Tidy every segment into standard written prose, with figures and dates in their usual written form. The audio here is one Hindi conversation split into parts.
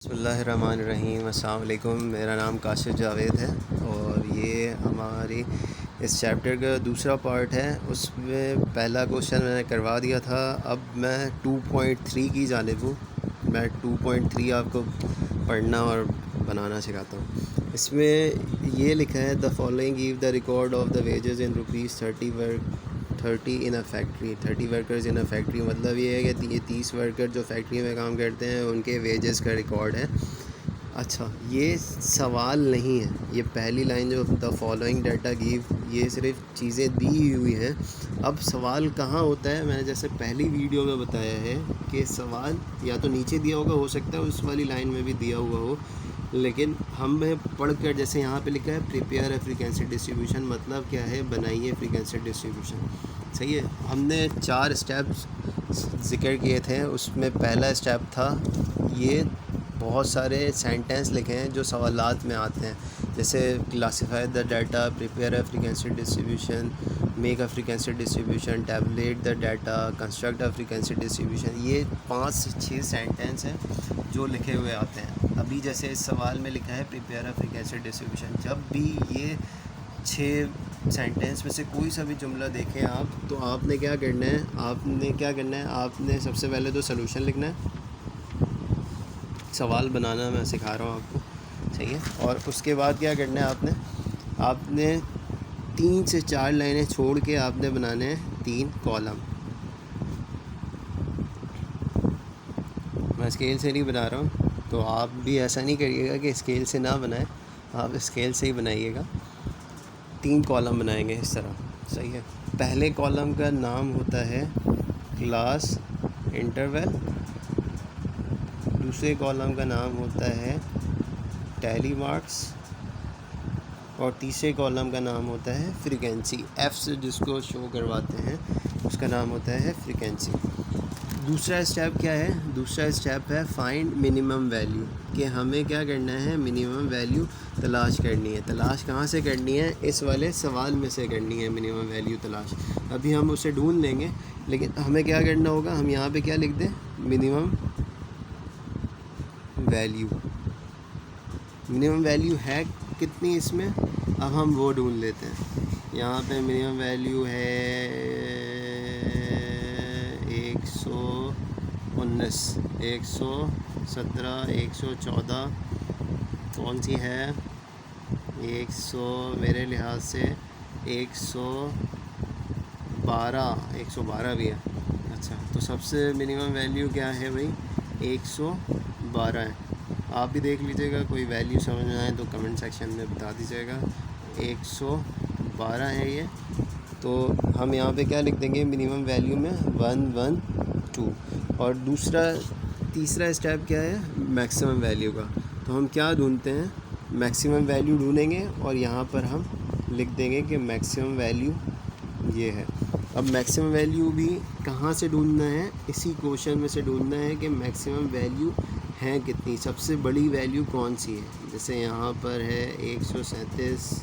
बिस्मिल्लाहिर्रहमानिर्रहीम। अस्सलाम वालेकुम। मेरा नाम काशिफ जावेद है और ये हमारी इस चैप्टर का दूसरा पार्ट है। उसमें पहला क्वेश्चन मैंने करवा दिया था। अब मैं 2.3 की जानिब हूँ। मैं 2.3 आपको पढ़ना और बनाना सिखाता हूँ। इसमें ये लिखा है the following give the record of the wages in ₹30 in a factory. 30 workers in a factory मतलब ये है कि ये 30 वर्कर जो फैक्ट्री में काम करते हैं उनके वेजेस का रिकॉर्ड है। अच्छा, ये सवाल नहीं है। ये पहली लाइन जो द फॉलोइंग डाटा गिव, ये सिर्फ चीज़ें दी हुई हैं। अब सवाल कहाँ होता है, मैंने जैसे पहली वीडियो में बताया है कि सवाल या तो नीचे दिया होगा, हो सकता है उस वाली लाइन में भी दिया हुआ हो, लेकिन हमें पढ़कर जैसे यहाँ पे लिखा है प्रिपेयर ए फ्रीक्वेंसी डिस्ट्रीब्यूशन, मतलब क्या है, बनाइए फ्रीक्वेंसी डिस्ट्रीब्यूशन। सही है। हमने 4 स्टेप्स ज़िक्र किए थे। उसमें पहला स्टेप था, ये बहुत सारे सेंटेंस लिखे हैं जो सवालात में आते हैं, जैसे classify the data, prepare a frequency distribution, make a frequency distribution, tabulate the data, construct a frequency distribution. ये 5 से 6 सेंटेंस हैं जो लिखे हुए आते हैं। अभी जैसे इस सवाल में लिखा है प्रिपेयर अ फ्रीक्वेंसी डिस्ट्रीब्यूशन, जब भी ये 6 सेंटेंस में से कोई सा भी जुमला देखें आप, तो आपने क्या करना है, आपने सबसे पहले तो सलूशन लिखना है। सवाल बनाना मैं सिखा रहा हूँ आपको, सही है। और उसके बाद क्या करना है, आपने 3 से 4 लाइनें छोड़ के आपने बनाने हैं 3 कॉलम। मैं स्केल से नहीं बना रहा हूँ, तो आप भी ऐसा नहीं करिएगा कि स्केल से ना बनाएं, आप स्केल से ही बनाइएगा। 3 कॉलम बनाएंगे इस तरह, सही है। पहले कॉलम का नाम होता है क्लास इंटरवल, दूसरे कॉलम का नाम होता है टैली मार्क्स, और तीसरे कॉलम का नाम होता है फ्रीक्वेंसी। एफ से जिसको शो करवाते हैं उसका नाम होता है फ्रीक्वेंसी। दूसरा स्टेप क्या है, दूसरा स्टेप है फाइंड मिनिमम वैल्यू, कि हमें क्या करना है, मिनिमम वैल्यू तलाश करनी है। तलाश कहाँ से करनी है, इस वाले सवाल में से करनी है मिनिमम वैल्यू तलाश। अभी हम उसे ढूंढ लेंगे, लेकिन हमें क्या करना होगा, हम यहाँ पे क्या लिख दें, मिनिमम वैल्यू। मिनिमम वैल्यू है कितनी इसमें, अब हम वो ढूंढ लेते हैं। यहाँ पे मिनिमम वैल्यू है 119, 117, 114, कौन सी है, 100 मेरे लिहाज से 112 भी है। अच्छा, तो सबसे मिनिमम वैल्यू क्या है भाई, 112 है। आप भी देख लीजिएगा, कोई वैल्यू समझ में आए तो कमेंट सेक्शन में बता दीजिएगा। 112 है ये, तो हम यहाँ पे क्या लिख देंगे मिनिमम वैल्यू में 112। और तीसरा स्टेप क्या है, मैक्सिमम वैल्यू का। तो हम क्या ढूंढते हैं, मैक्सिमम वैल्यू ढूंढेंगे और यहाँ पर हम लिख देंगे कि मैक्सिमम वैल्यू ये है। अब मैक्सिमम वैल्यू भी कहाँ से ढूंढना है, इसी क्वेश्चन में से ढूंढना है कि मैक्सिमम वैल्यू हैं कितनी, सबसे बड़ी वैल्यू कौन सी है। जैसे यहाँ पर है 137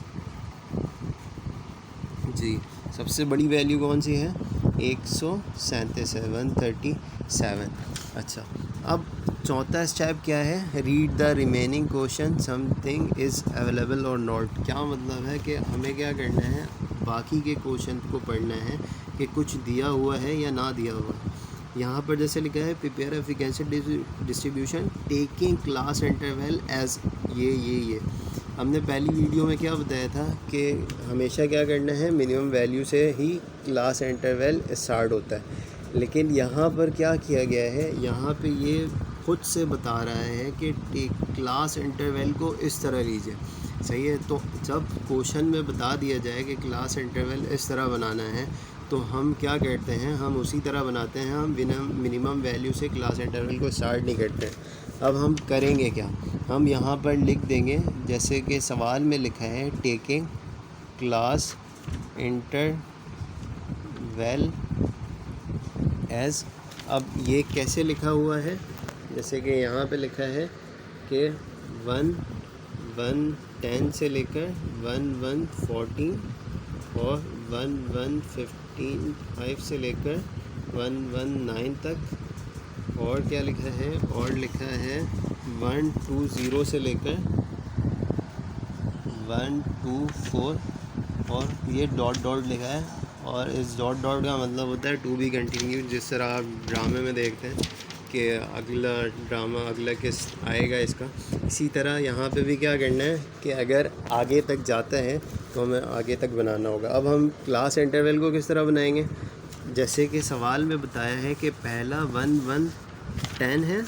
जी, सबसे बड़ी वैल्यू कौन सी है, 137 है, 137। अच्छा, अब चौथा स्टेप क्या है, read the remaining question, something is available और नॉट। क्या मतलब है कि हमें क्या करना है, बाकी के क्वेश्चन को पढ़ना है कि कुछ दिया हुआ है या ना दिया हुआ है। यहाँ पर जैसे लिखा है prepare a frequency distribution taking class interval as ये हमने पहली वीडियो में क्या बताया था कि हमेशा क्या करना है, मिनिमम वैल्यू से ही क्लास इंटरवल स्टार्ट होता है। लेकिन यहाँ पर क्या किया गया है, यहाँ पे ये खुद से बता रहा है कि क्लास इंटरवल को इस तरह लीजिए, सही है। तो जब क्वेश्चन में बता दिया जाए कि क्लास इंटरवल इस तरह बनाना है, तो हम क्या करते हैं, हम उसी तरह बनाते हैं। हम बिना मिनिमम वैल्यू से क्लास इंटरवल को स्टार्ट नहीं करते। अब हम करेंगे क्या, हम यहाँ पर लिख देंगे जैसे कि सवाल में लिखा है टेकिंग क्लास इंटरवल एज। अब ये कैसे लिखा हुआ है, जैसे कि यहाँ पे लिखा है कि 1 से लेकर 1 और 1 से लेकर 1 तक। और क्या लिखा है, और लिखा है 120 से लेकर 124 और ये डॉट डॉट लिखा है, और इस डॉट डॉट का मतलब होता है टू बी कंटिन्यू। जिस तरह आप ड्रामे में देखते हैं कि अगला ड्रामा अगला किस्त आएगा इसका, इसी तरह यहाँ पे भी क्या करना है कि अगर आगे तक जाता है तो हमें आगे तक बनाना होगा। अब हम क्लास इंटरवल को किस तरह बनाएंगे, जैसे कि सवाल में बताया है कि पहला 1 1 10 है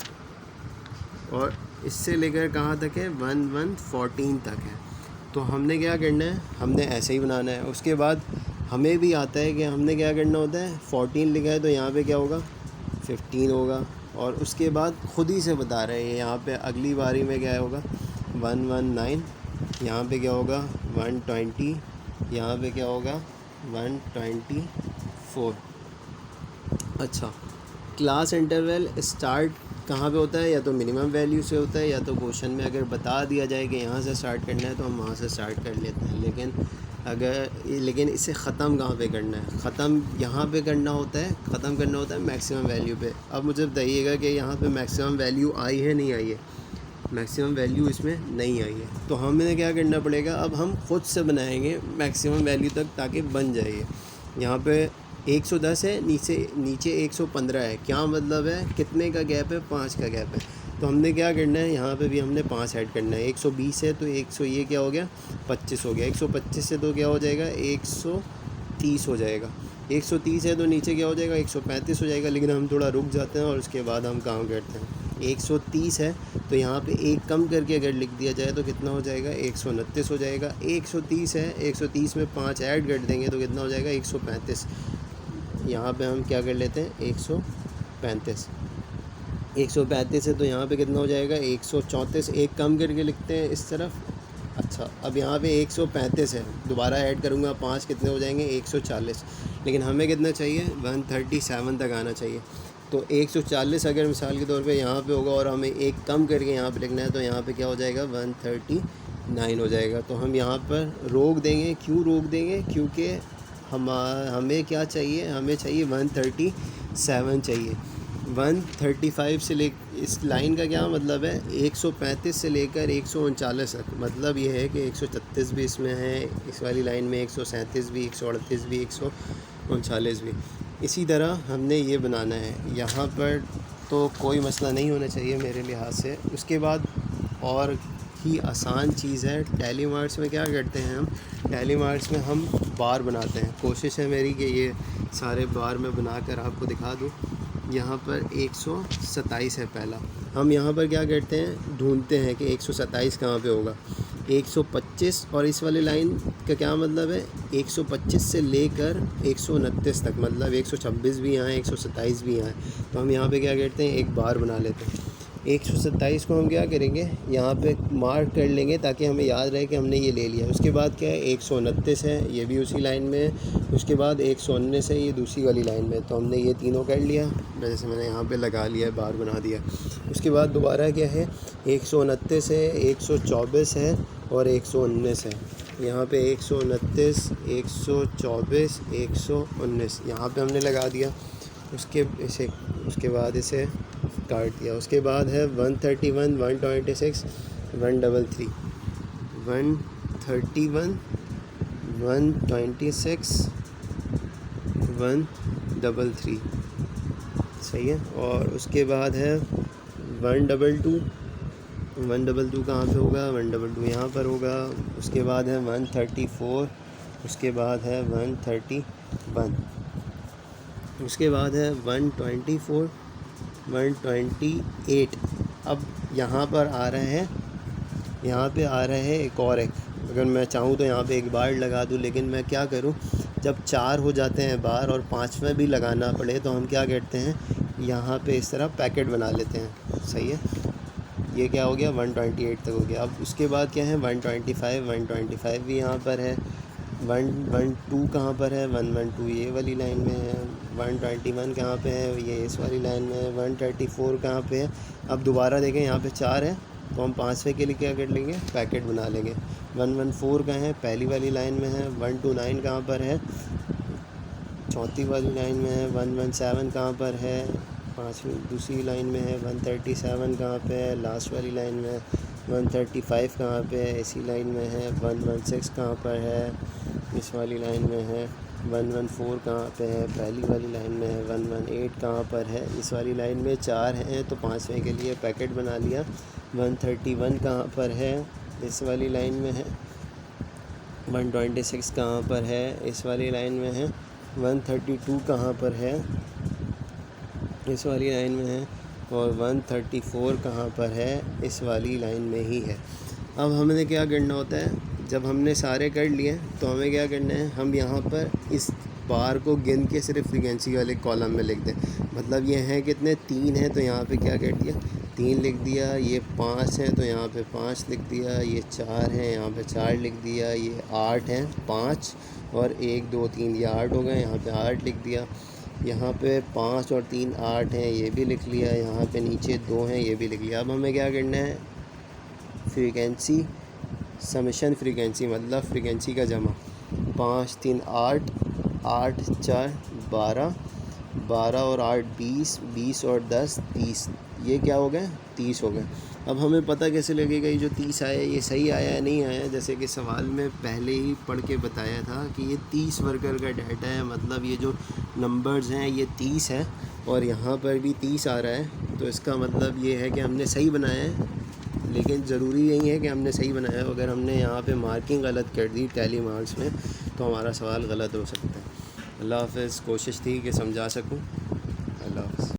और इससे लेकर कहाँ तक है 1 1 14 तक है। तो हमने क्या करना है, हमने ऐसे ही बनाना है। उसके बाद हमें भी आता है कि हमने क्या करना होता है, 14 लिखा है तो यहाँ पे क्या होगा 15 होगा, और उसके बाद ख़ुद ही से बता रहे हैं यहाँ पे अगली बारी में क्या होगा 119, यहाँ पे क्या होगा 120, यहाँ पे क्या होगा 124। अच्छा, क्लास इंटरवल स्टार्ट कहाँ पे होता है, या तो मिनिमम वैल्यू से होता है, या तो क्वेश्चन में अगर बता दिया जाए कि यहाँ से स्टार्ट करना है तो हम वहाँ से स्टार्ट कर लेते हैं। लेकिन इसे ख़त्म कहाँ पे करना है, ख़त्म यहाँ पे करना होता है, ख़त्म करना होता है मैक्सिमम वैल्यू पे। अब मुझे बताइएगा कि यहाँ पे मैक्सिमम वैल्यू आई है नहीं आई है, मैक्सिमम वैल्यू इसमें नहीं आई है। तो हमें क्या करना पड़ेगा, अब हम ख़ुद से बनाएंगे मैक्सिमम वैल्यू तक ताकि बन जाए। यहाँ पे 110 है, नीचे 115 है, क्या मतलब है कितने का गैप है, 5 का गैप है। तो हमने क्या करना है, यहाँ पे भी हमने 5 ऐड करना है। 120 है तो 100 ये क्या हो गया 25 हो गया, 125 से तो क्या हो जाएगा 130 हो जाएगा, 130 है तो नीचे क्या हो जाएगा 135 हो जाएगा। लेकिन हम थोड़ा रुक जाते हैं और उसके बाद हम काम करते हैं। 130 है तो यहाँ पे एक कम करके अगर लिख दिया जाए तो कितना हो जाएगा 129 हो जाएगा। 130 है, 130 में 5 ऐड कर देंगे तो कितना हो जाएगा 135। यहाँ पे हम क्या कर लेते हैं 135 है तो यहाँ पे कितना हो जाएगा 134, एक कम करके लिखते हैं इस तरफ। अच्छा, अब यहाँ पे 135 है, दोबारा ऐड करूँगा 5, कितने हो जाएंगे 140। लेकिन हमें कितना चाहिए 137 तक आना चाहिए। तो 140 अगर मिसाल के तौर पे यहाँ पे होगा और हमें एक कम करके यहाँ पे लिखना है तो यहाँ पे क्या हो जाएगा 139 हो जाएगा। तो हम यहाँ पर रोक देंगे। क्यों रोक देंगे, क्योंकि हमें क्या चाहिए, हमें चाहिए 137 चाहिए। 135 से ले, इस लाइन का क्या मतलब है 135 से लेकर 139 तक, मतलब ये है कि 136 भी इसमें है, इस वाली लाइन में 137 भी, 138 भी, 139 भी। इसी तरह हमने ये बनाना है। यहाँ पर तो कोई मसला नहीं होना चाहिए मेरे लिहाज से। उसके बाद और ही आसान चीज़ है, टैली मार्क्स में क्या करते हैं हम, टैली मार्क्स में हम बार बनाते हैं। कोशिश है मेरी कि ये सारे बार मैं बनाकर आपको दिखा दूँ। यहाँ पर 127 है पहला, हम यहाँ पर क्या करते हैं ढूंढते हैं कि 127 कहाँ पे होगा। 125 और इस वाली लाइन का क्या मतलब है 125 से लेकर 129 तक, मतलब 126 भी यहाँ है 127 भी यहाँ है। तो हम यहाँ पे क्या करते हैं एक बार बना लेते हैं। 127 को हम क्या करेंगे यहाँ पे मार्क कर लेंगे ताकि हमें याद रहे कि हमने ये ले लिया। उसके बाद क्या है 129 है, ये भी उसी लाइन में है। उसके बाद 119 है, ये दूसरी वाली लाइन में। तो हमने ये तीनों कर लिया, जैसे मैंने यहाँ पे लगा लिया, बार बना दिया। उसके बाद दोबारा क्या है 129 है, 124 है और 119 है। यहाँ पे 129, 124, 119 यहाँ पे हमने लगा दिया। उसके बाद इसे काट दिया। उसके बाद है 131, 126, 133, 131, 126, 133, सही है। और उसके बाद है 122, 122 कहाँ पे होगा 122 यहाँ पर होगा। उसके बाद है 134, उसके बाद है 131, उसके बाद है 124, 128। अब यहाँ पर आ रहे हैं, यहाँ पे आ रहे हैं एक और एक, अगर मैं चाहूँ तो यहाँ पे एक बार लगा दूँ, लेकिन मैं क्या करूँ जब 4 हो जाते हैं बार और 5वां भी लगाना पड़े तो हम क्या करते हैं यहाँ पे इस तरह पैकेट बना लेते हैं, सही है। ये क्या हो गया 128 तक हो गया। अब उसके बाद क्या है 125, 125 भी यहाँ पर है। 112 कहाँ पर है 112 ये वाली लाइन में है। 121 कहाँ पे है, ये इस वाली लाइन में है। 134 कहाँ पे है। अब दोबारा देखें यहाँ पे 4 है तो हम 5वें के लिए क्या कर लेंगे पैकेट बना लेंगे। 114 कहाँ है, पहली वाली लाइन में है। 129 कहाँ पर है, चौथी वाली लाइन में है। 117 कहाँ पर है, पाँचवीं दूसरी लाइन में है 137 कहाँ पे है, लास्ट वाली लाइन में 135 कहाँ पे है, इसी लाइन में है 116 कहाँ पर है, इस वाली लाइन में है 114 कहाँ पे है, पहली वाली लाइन में है 118 कहाँ पर है, इस वाली लाइन में 4 हैं तो पाँचवें के लिए पैकेट बना लिया। 131 कहाँ पर है, इस वाली लाइन में है। 126 कहाँ पर है, इस वाली लाइन में है। 132 कहाँ पर है, इस वाली लाइन में है। और 134 कहाँ पर है, इस वाली लाइन में ही है। अब हमें क्या करना होता है, जब हमने सारे कर लिए तो हमें क्या करना है, हम यहाँ पर इस बार को गिन के सिर्फ फ्रीक्वेंसी वाले कॉलम में लिख दें। मतलब ये हैं कितने, 3 हैं तो यहाँ पे क्या कर दिया, 3 लिख दिया। ये 5 हैं तो यहाँ पे 5 लिख दिया। ये 4 हैं, यहाँ पे 4 लिख दिया। ये 8 हैं, 5 और 1 2 3, ये 8 हो गए, यहाँ पे 8 लिख दिया। यहाँ पे 5 और 3 8 हैं, ये भी लिख लिया। यहाँ पे नीचे 2 हैं, ये भी लिख लिया। अब हमें क्या करना है, फ्रीक्वेंसी समेशन फ्रीक्वेंसी मतलब फ्रीक्वेंसी का जमा। 5 3 8, 8 4 12, 12 और 8 20, 20 और 10 30, ये क्या हो गए, 30 हो गए। अब हमें पता कैसे लगेगा ये जो 30 आया ये सही आया या नहीं आया। जैसे कि सवाल में पहले ही पढ़ के बताया था कि ये 30 वर्कर का डाटा है, मतलब ये जो नंबर्स हैं ये 30 है और यहाँ पर भी 30 आ रहा है। तो इसका मतलब ये है कि हमने सही बनाया है, लेकिन ज़रूरी नहीं है कि हमने सही बनाया है। अगर हमने यहाँ पे मार्किंग गलत कर दी टैली मार्क्स में तो हमारा सवाल गलत हो सकता है। अल्लाह हाफ़िज़। कोशिश थी कि समझा सकूँ। अल्लाह हाफ़िज़।